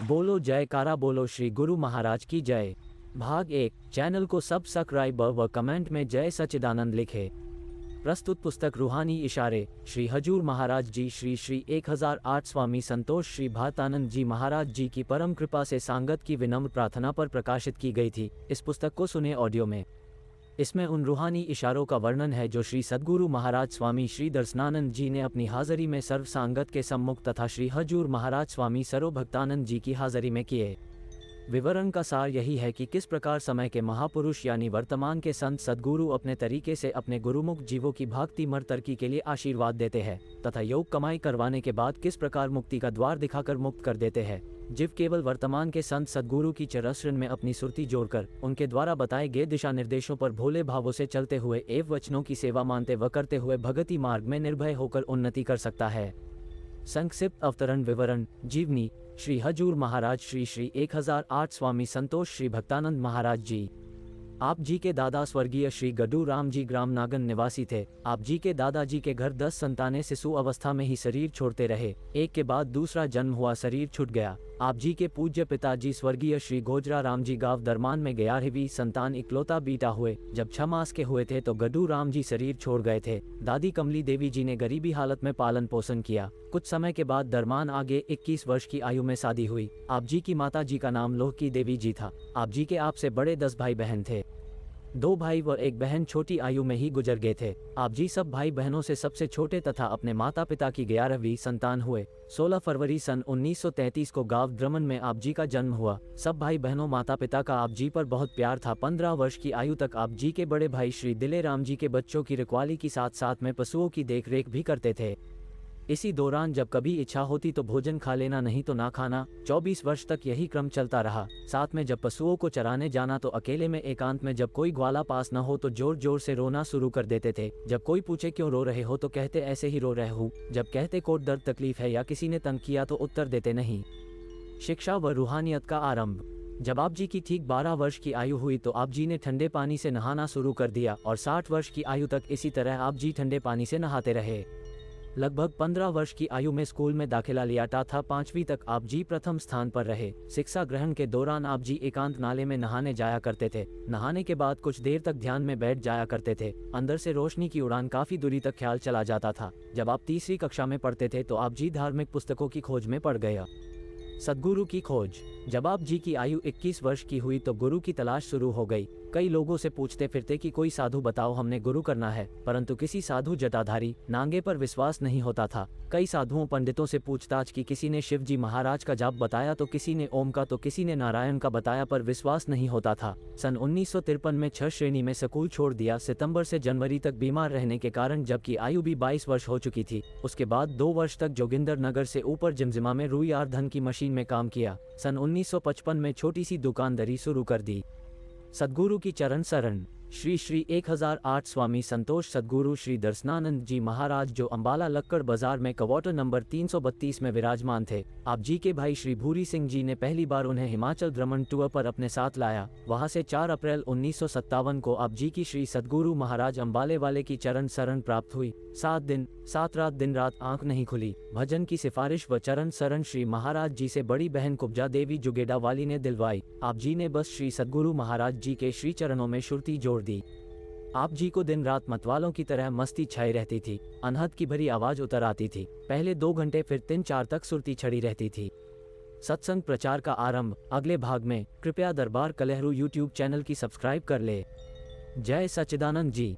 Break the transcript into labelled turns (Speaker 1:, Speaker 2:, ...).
Speaker 1: बोलो जयकारा, बोलो श्री गुरु महाराज की जय। भाग 1। चैनल को सब्सक्राइब व कमेंट में जय सच्चिदानंद लिखे। प्रस्तुत पुस्तक रूहानी इशारे, श्री हजूर महाराज जी श्री श्री 1008 स्वामी संतोष श्री भातानंद जी महाराज जी की परम कृपा से सांगत की विनम्र प्रार्थना पर प्रकाशित की गई थी। इस पुस्तक को सुने ऑडियो में। इसमें उन रूहानी इशारों का वर्णन है जो श्री सद्गुरु महाराज स्वामी श्री दर्शनानंद जी ने अपनी हाजिरी में सर्व सांगत के सम्मुख तथा श्री हजूर महाराज स्वामी सर्व भक्तानंद जी की हाजिरी में किए। विवरण का सार यही है कि किस प्रकार समय के महापुरुष यानी वर्तमान के संत सद्गुरु अपने तरीके से अपने गुरुमुख जीवों की भागती मर तरक्की के लिए आशीर्वाद देते हैं तथा योग कमाई करवाने के बाद किस प्रकार मुक्ति का द्वार दिखाकर मुक्त कर देते हैं। जीव केवल वर्तमान के संत सद्गुरु की चरस्रण में अपनी सुरती जोड़कर उनके द्वारा बताए गए दिशा निर्देशों पर भोले भावों से चलते हुए एवं वचनों की सेवा मानते व करते हुए भगति मार्ग में निर्भय होकर उन्नति कर सकता है। संक्षिप्त अवतरण विवरण। जीवनी। श्री हजूर महाराज श्री श्री 1008 स्वामी संतोष श्री भक्तानंद महाराज जी। आप जी के दादा स्वर्गीय श्री गड्डू राम जी ग्राम नागन निवासी थे। आप जी के दादाजी के घर 10 संतानें शिशु अवस्था में ही शरीर छोड़ते रहे। एक के बाद दूसरा जन्म हुआ, शरीर छूट गया। आप जी के पूज्य पिताजी स्वर्गीय श्री गोजरा राम जी गांव दरमान में 11वीं संतान इकलौता बेटा हुए। जब 6 मास के हुए थे तो गड्डू राम जी शरीर छोड़ गए थे। दादी कमली देवी जी ने गरीबी हालत में पालन पोषण किया। कुछ समय के बाद दरमान आगे 21 वर्ष की आयु में शादी हुई। आप जी की माता जी का नाम लोहकी देवी जी था। आप जी के आप से बड़े 10 भाई बहन थे। 2 भाई व 1 बहन छोटी आयु में ही गुजर गए थे। आप जी सब भाई बहनों से सबसे छोटे तथा अपने माता पिता की 11वीं संतान हुए। 16 फरवरी सन 1933 को गांव द्रमन में आप जी का जन्म हुआ। सब भाई बहनों माता पिता का आप जी पर बहुत प्यार था। 15 वर्ष की आयु तक आप जी के बड़े भाई श्री दिले राम जी के बच्चों की रखवाली की साथ साथ में पशुओं की देखरेख भी करते थे। इसी दौरान जब कभी इच्छा होती तो भोजन खा लेना, नहीं तो ना खाना। 24 वर्ष तक यही क्रम चलता रहा। साथ में जब पशुओं को चराने जाना तो अकेले में एकांत में जब कोई ग्वाला पास न हो तो जोर जोर से रोना शुरू कर देते थे। जब कोई पूछे क्यों रो रहे हो तो कहते ऐसे ही रो रहे हूँ। जब कहते कोट दर्द तकलीफ है या किसी ने तंग किया तो उत्तर देते नहीं। शिक्षा व रूहानियत का आरंभ। जब आप जी की ठीक 12 वर्ष की आयु हुई तो आप जी ने ठंडे पानी से नहाना शुरू कर दिया और 60 वर्ष की आयु तक इसी तरह आप जी ठंडे पानी से नहाते रहे। लगभग 15 वर्ष की आयु में स्कूल में दाखिला लिया था। 5वीं तक आप जी प्रथम स्थान पर रहे। शिक्षा ग्रहण के दौरान आप जी एकांत नाले में नहाने जाया करते थे। नहाने के बाद कुछ देर तक ध्यान में बैठ जाया करते थे। अंदर से रोशनी की उड़ान काफी दूरी तक ख्याल चला जाता था। जब आप 3री कक्षा में पढ़ते थे तो आप जी धार्मिक पुस्तकों की खोज में पड़ गए। सद्गुरु की खोज। जब आप जी की आयु 21 वर्ष की हुई तो गुरु की तलाश शुरू हो गई। कई लोगों से पूछते फिरते कि कोई साधु बताओ, हमने गुरु करना है, परंतु किसी साधु जटाधारी नांगे पर विश्वास नहीं होता था। कई साधुओं पंडितों से पूछताछ की। किसी ने शिव जी महाराज का जाप बताया तो किसी ने ओम का तो किसी ने नारायण का बताया, पर विश्वास नहीं होता था। सन 1953 में 6 श्रेणी में स्कूल छोड़ दिया। सितंबर से जनवरी तक बीमार रहने के कारण, जबकि आयु भी 22 वर्ष हो चुकी थी। उसके बाद 2 वर्ष तक जोगिंदर नगर से ऊपर जिमजिमा में रुई आर धन की मशीन में काम किया। सन 1955 में छोटी सी दुकानदारी शुरू कर दी। सद्गुरु की चरण शरण। श्री श्री 1008 स्वामी संतोष सद्गुरु श्री दर्शनानंद जी महाराज जो अंबाला लक्कड़ बाजार में क्वार्टर नंबर 332 में विराजमान थे। आप जी के भाई श्री भूरी सिंह जी ने पहली बार उन्हें हिमाचल भ्रमण टूर पर अपने साथ लाया। वहां से 4 अप्रैल 1957 को आप जी की श्री सद्गुरु महाराज अंबाले वाले की चरण शरण प्राप्त हुई। 7 दिन 7 रात दिन रात आंख नहीं खुली। भजन की सिफारिश व चरण शरण श्री महाराज जी से बड़ी बहन कुब्जा देवी जुगेडा वाली ने दिलवाई। आप जी ने बस श्री सद्गुरु महाराज जी के श्री चरणों में सुरती जोड़ दी। आप जी को दिन रात मतवालों की तरह मस्ती छाई रहती थी। अनहद की भरी आवाज उतर आती थी। पहले 2 घंटे फिर 3-4 तक सुरती छड़ी रहती थी। सत्संग प्रचार का आरंभ। अगले भाग में कृपया दरबार कलहरू यूट्यूब चैनल की सब्सक्राइब कर ले। जय सच्चिदानंद जी।